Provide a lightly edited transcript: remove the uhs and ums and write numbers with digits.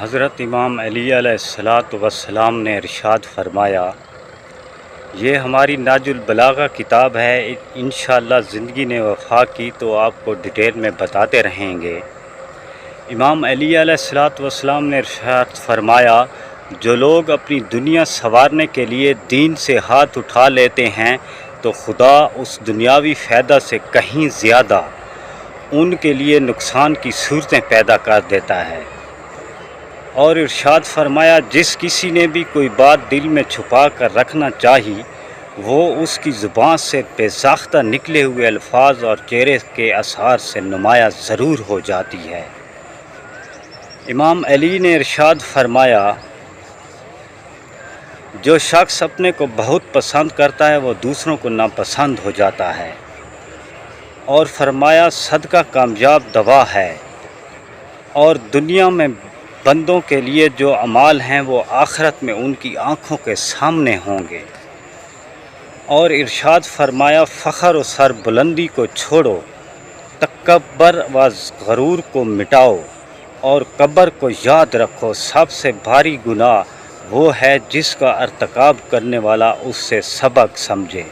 حضرت امام علی علیہ الصلاۃ والسلام نے ارشاد فرمایا، یہ ہماری ناج البلاغہ کتاب ہے، انشاءاللہ زندگی نے وفا کی تو آپ کو ڈیٹیل میں بتاتے رہیں گے۔ امام علی علیہ الصلاۃ والسلام نے ارشاد فرمایا، جو لوگ اپنی دنیا سنوارنے کے لیے دین سے ہاتھ اٹھا لیتے ہیں تو خدا اس دنیاوی فائدہ سے کہیں زیادہ ان کے لیے نقصان کی صورتیں پیدا کر دیتا ہے۔ اور ارشاد فرمایا، جس کسی نے بھی کوئی بات دل میں چھپا کر رکھنا چاہی، وہ اس کی زبان سے بے ساختہ نکلے ہوئے الفاظ اور چہرے کے اثار سے نمایاں ضرور ہو جاتی ہے۔ امام علی نے ارشاد فرمایا، جو شخص اپنے کو بہت پسند کرتا ہے وہ دوسروں کو ناپسند ہو جاتا ہے، اور فرمایا صدقہ کامیاب دوا ہے، اور دنیا میں بندوں کے لیے جو اعمال ہیں وہ آخرت میں ان کی آنکھوں کے سامنے ہوں گے۔ اور ارشاد فرمایا، فخر و سر بلندی کو چھوڑو، تکبر و غرور کو مٹاؤ، اور قبر کو یاد رکھو، سب سے بھاری گناہ وہ ہے جس کا ارتکاب کرنے والا اس سے سبق سمجھے۔